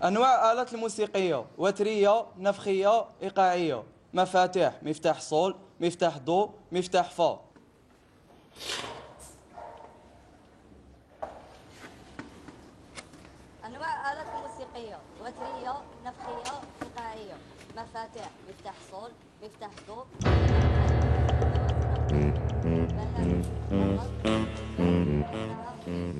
أنواع آلات الموسيقية: وترية، نفخية، إيقاعية. مفاتيح: مفتاح صول، مفتاح ضو، مفتاح فا. أنواع آلات الموسيقية: وترية، نفخية، إيقاعية. مفاتيح: مفتاح صول، مفتاح ضو.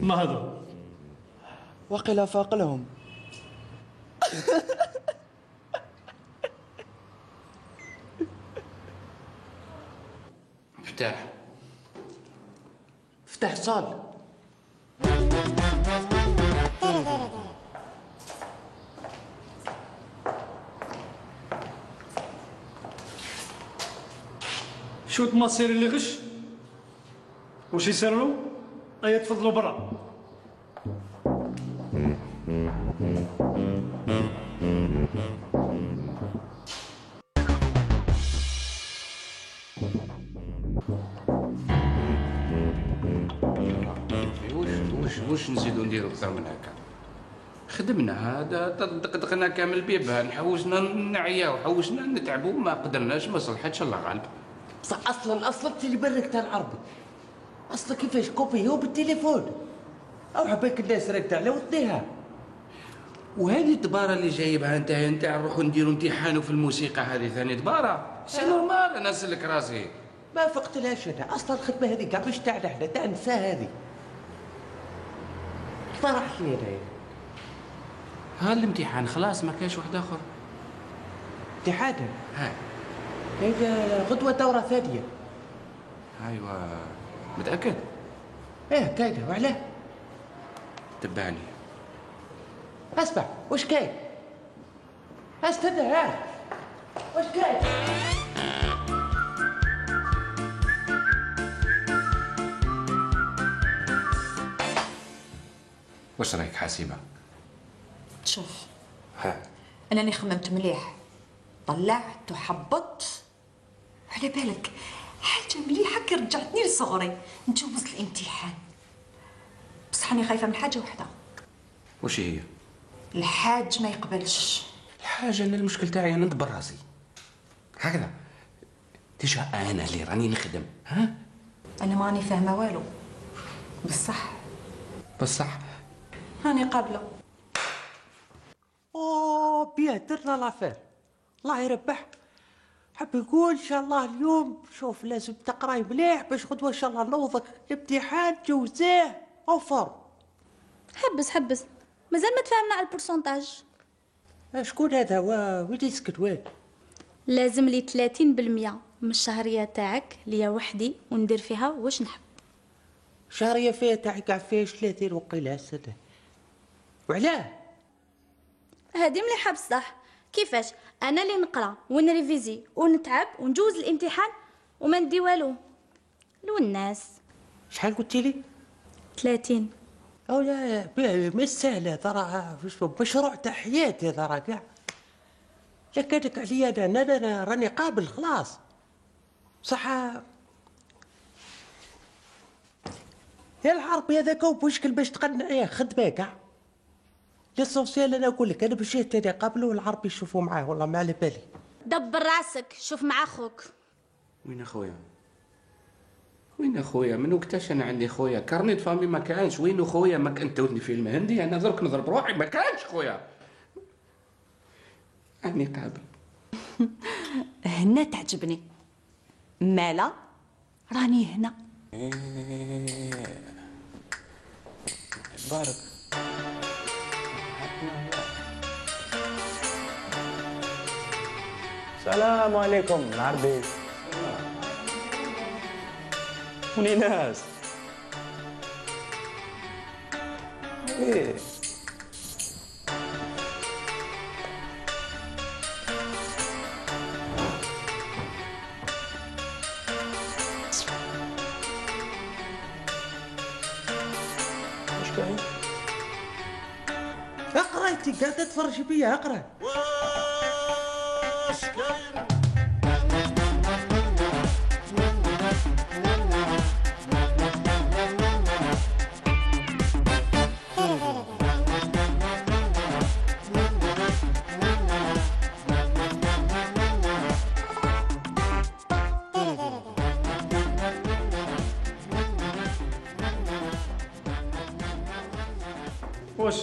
ما هذا؟ وقل فاقلهم. مفتاح صال. شوت مصير اللي غش واش يصير له؟ ايا تفضلوا برا. واش نزيدو نديرو اكثر من هكا؟ خدمنا هذا دقدقنا كامل بيبان، حوسنا نعياو، حوسنا نتعبو، ما قدرناش، ما صلحتش، الله غالب. بصح اصلا تلي برك تاع العربي اصلا كيفاش كوبيو بالتليفون او حباك الناس راكده على ودنيها. وهذه الدباره اللي جايبها نتايا نتاع نروحو نديرو امتحانو في الموسيقى، هذه ثاني دباره سي نورمال. انا نسلك راسي ما فقتلهاش انا اصلا الخدمه هذه كاع مش تاعنا احنا، تاع النساء هذه. اقترح لي انا ها الامتحان خلاص، ما كاش واحد اخر. امتحان ها هي غدوه دوره ثانيه. ايوا متاكد؟ ايه كاينه. وعلاه؟ تبعني. اسمع واش كاين؟ استنى ها واش كاين؟ واش رايك حاسبه؟ شوف ها أنني خممت مليح، طلعت وحبطت، على بالك حاجة مليحة كي رجعتني لصغري نجوز الامتحان. بصح أنا خايفة من حاجة وحدة. واش هي؟ الحاج ما يقبلش. الحاجه انا المشكل تاعي انا ندبر راسي هكذا. ديجا انا اللي راني نخدم. ها أنا ماني فاهمة والو، بصح هاني قابلة. اوه بيان درنا لافير، الله يربح. حب يقول ان شاء الله اليوم شوف لازم تقراي مليح باش غدوه ان شاء الله نوضك الامتحان جوزاه اوفر. حبس مازال ما تفاهمنا على البورسونتاج. شكون هذا وين يسكت وين؟ لازم لي 30% من الشهرية تاعك ليا وحدي وندير فيها واش نحب. شهريه فيها تاعي كاع فيها 30 وقيله السنه. وعلاه؟ هادي مليحة بصح. كيفاش انا اللي نقرا ونريفيزي ونتعب ونجوز الامتحان وما ندي والو لو الناس. شحال قلتي لي؟ 30. او لا مش سهله ترى، مشروع تاع حياتي ترى كاع. لا كانك عليا انا راني قابل خلاص. صح يا العربي هذاك هو مشكل باش تقنع ايه خدمه كاع. ليسونسيال انا نقول لك انا باش تاني قابله والعربي يشوفوا معاه والله ما على بالي. دبر راسك شوف مع اخوك. وين اخويا؟ من وقتاش انا عندي خويا؟ كارنيت فامي ما كانش. وين خويا؟ ما كنت تودني في المهندي، انا درك نضرب روحي، ما كانش خويا. راني قابل. هنا تعجبني، مالا راني هنا. بارك. السلام عليكم العربي. وني ناس. ايه واش كاين؟ اقرا انت قاعده تفرجي بيا اقرا.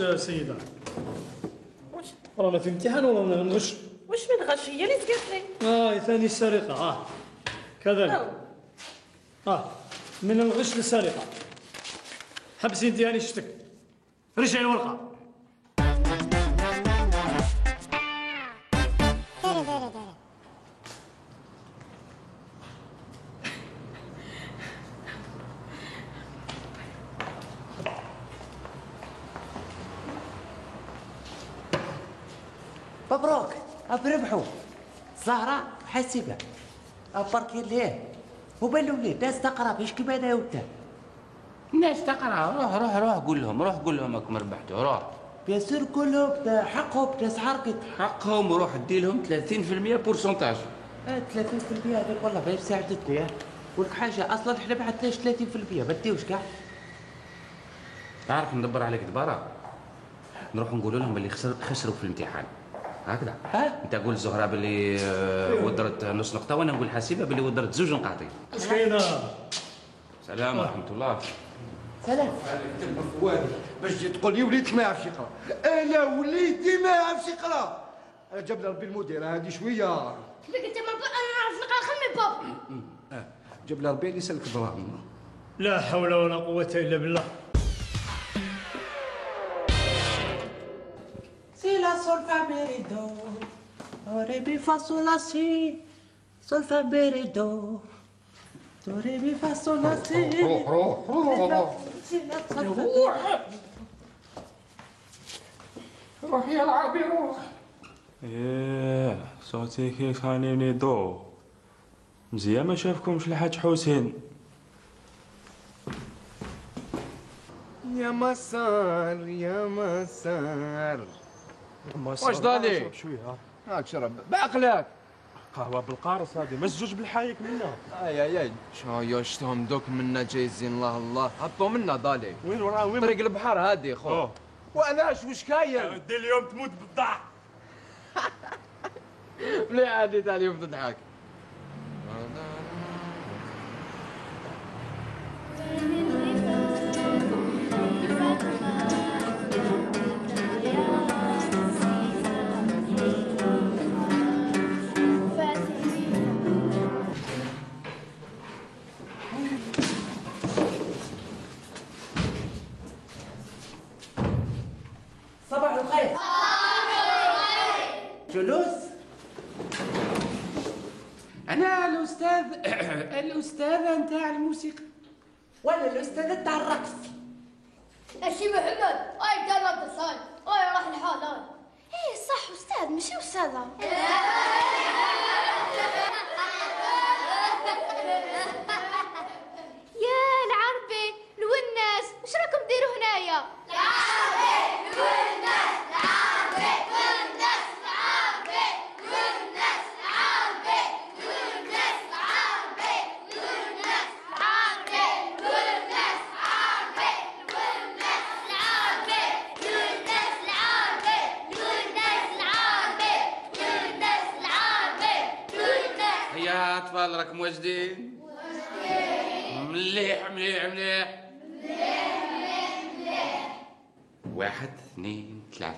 واش سيدة؟ رانا في امتحان ولا نغش؟ واش من غش هي اللي تقالت لي؟ ثاني السرقة كذلك. من الغش للسرقة. حبسي انت هاني شتك. رجعي الورقة. مبروك بربحوا زهرة حاسبة بركي ليه وبالو ليه ناس تقرا باش كيما انا وانت. الناس تقرا. روح قول لهم راكم ربحتوا. روح بيان سور كلهم حقهم ناس عرقت حقهم وروح ادي لهم 30% بورسونتاج. 30% هذيك والله ما ساعدتني. ولك حاجة أصلا احنا ما عندناش 30% ما نديوش كاع. تعرف ندبر عليك دبارة نروح نقول لهم اللي خسروا في الامتحان هكذا. انت قول زهره باللي ودرت نص نقطه وانا نقول حسيبه باللي ودرت 2 نقاط. اش كاينه؟ سلام ورحمه الله. سلام. كلمه فؤادي باش تجي تقول لي وليدك ما يعرفش يقرا. انا وليدي ما يعرفش يقرا. جاب لي ربي المدير هذه شويه. كيفاش انت ما انا نعرف نقرا خير من بابا. جاب لي ربي اللي يسلك دراهم. لا حول ولا قوه الا بالله. سي لا سول فا مي دو ري مي فا سول لا سي سول فا مي دو ري مي فا سول لا سي. روح روح يا العربي روح. صوتي كيف خانيني ضو مزيان ما شافكمش الحاج حسين. يا مسار يا مسار. واش دالي؟ شويه هاك شرب بعقلك. قهوه بالقارص هذه مسجوج بالحايك منا. اي شايشتهم دوك منا جايزين الله الله هبطوا منا ضالي. وين وراه وين طريق البحر هادي خو. واناش وش كاين؟ ودي اليوم تموت بالضحك. ليه عادي تاني يوم تضحك؟ صباح الخير. جلوس. انا الاستاذه نتاع الموسيقى ولا الاستاذ تاع الرقص. الشي محمد اي قرب الصايد اي راح الحال. ايه صح استاذ ماشي استاذه. يا العربي الوناس وش راكم ديروا هنايا؟ العربي الوناس العربي الوناس العربي الوناس العربي الوناس العربي الوناس العربي الوناس العربي الوناس العربي الوناس العربي الوناس العربي الوناس العربي الوناس. يا اطفال راكم واجدين؟ مليح مليح مليح. 1 2 3.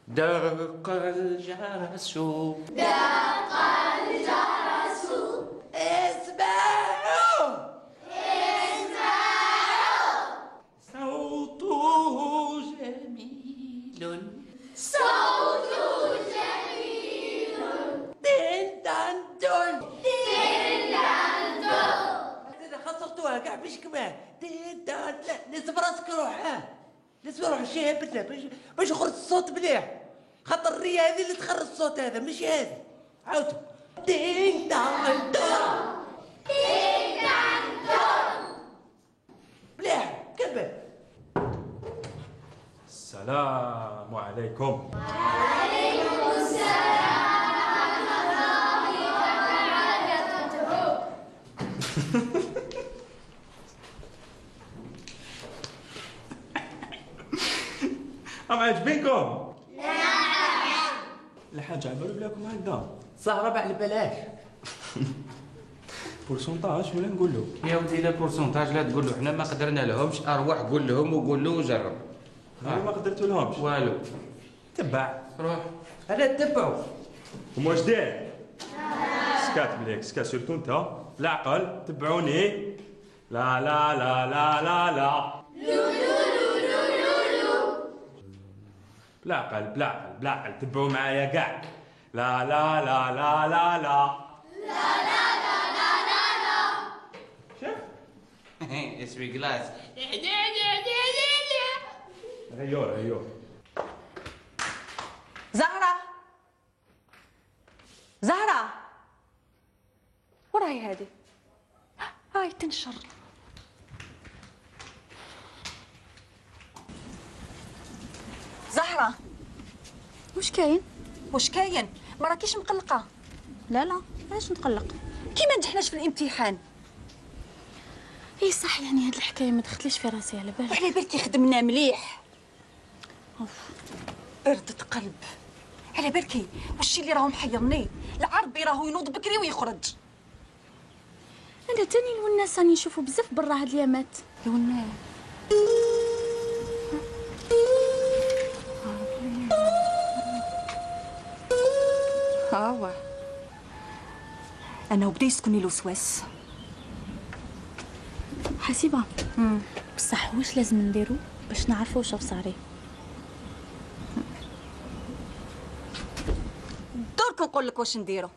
دق الجرس دق الجرس اسمعوا صوته جميل صوته جميل دين دان دون. ديلاندو. خسرتوها كاع باش كمان دين دان. لا لازم راسك روح. لازم روح شي هبلة باش يخرج الصوت مليح. خاطر الريه هذه اللي تخرج الصوت هذا ماشي هذه. عاودوا دين دان دون. ديلاندو. مليح كمل. السلام عليكم. وعليكم السلام ورحمة الله وبركاته. أم عاجبينكم؟ نعم. الحاج عبالو بلاكم هكذا. سهرة على بلاش. بورسونتاج ولا نقول له؟ يا ودي لا بورسونتاج لا تقول له حنا ما قدرنا لهمش. ارواح قول لهم وقول له وجرب. انا ما قدرت لهمش والو. تبع روح. انا نتبعو. ومواش داير سكات مليك سكات سيرتو انت بالعقل تبعوني. لا لا لا لا لا لا بالعقل بالعقل بالعقل تبعوا معايا كاع. لا لا لا لا لا لا اسمي جلاس. غيور غيور. زهرة زهرة وراي هذه هاي تنشر. زهرة وش كاين؟ وش كاين؟ ما راكيش مقلقة؟ لا لا، علاش نتقلق؟ كيما نجحناش في الامتحان. اي صح، يعني هاد الحكايه ما دخلتليش في راسي على بالك. وعلى بالك خدمنا مليح. بردة قلب. على بالك والشي اللي راهو محيرني العربي راهو ينوض بكري ويخرج. انا تاني الوناس راني نشوفو بزاف برا هاد اليامات. الوناس هاوا انا وبدا يسكنني الوسواس. حسيبه بصح واش لازم نديرو باش نعرفو واش صاري؟ درك نقول لك واش نديرو.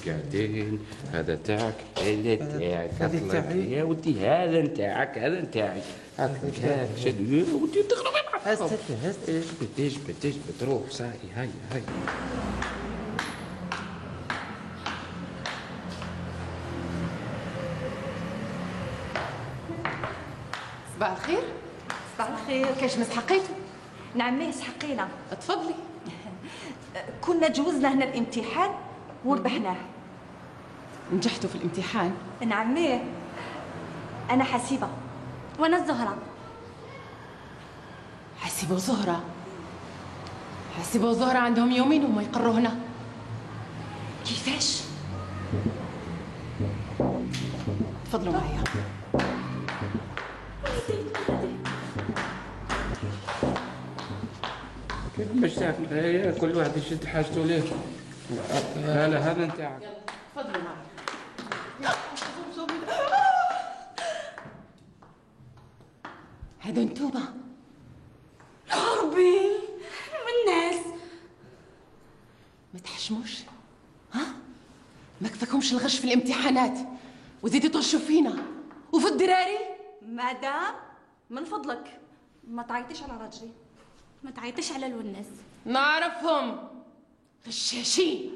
قاعدين. هذا تاعك، هذا تاعك، هذا تاعي يا ودي، هذا نتاعك، هذا نتاعي. هاك شد يا ودي تغرب معاه. اثبت روح صاحي. هاي صباح الخير. صباح الخير. كاش مسحقيتو؟ نعم سحقينا. تفضلي. كنا جوزنا هنا الامتحان وربحناه. نجحتوا في الامتحان؟ نعم. انا حسيبه. وانا الزهره. حسيبه وزهره. حسيبه وزهره عندهم يومين وما يقروا هنا. كيفاش؟ تفضلوا معايا. باش تعرف كل واحد يشد حاجته ليه. هذا نتاعك. تفضلوا معايا. هذا انتوما. يا ربي والناس ما تحشموش، ها؟ ما كفاكمش الغش في الامتحانات وزيدوا تغشوا فينا وفي الدراري. مدام من فضلك ما تعيطيش على راجلي. ما تعيطيش على الوناس. نعرفهم غشاشين.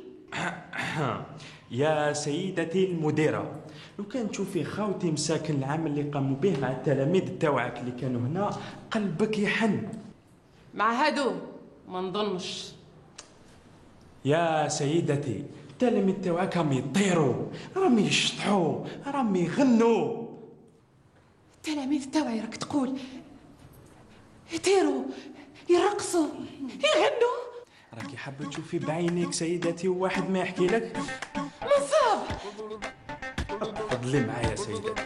يا سيدتي المديرة، لو كان تشوفي خاوتي مساكن العمل اللي قاموا به مع التلاميذ تاوعك اللي كانوا هنا قلبك يحن. مع هادو ما نظنش. يا سيدتي التلاميذ تاوعك راهم يطيروا، راهم يشطحوا، راهم يغنوا. التلاميذ تاوعي راك تقول يطيروا يرقصوا يغنوا. راكي حابة تشوفي بعينيك سيدتي وواحد ما يحكي لك؟ منصاب. تفضلي معايا سيدتي.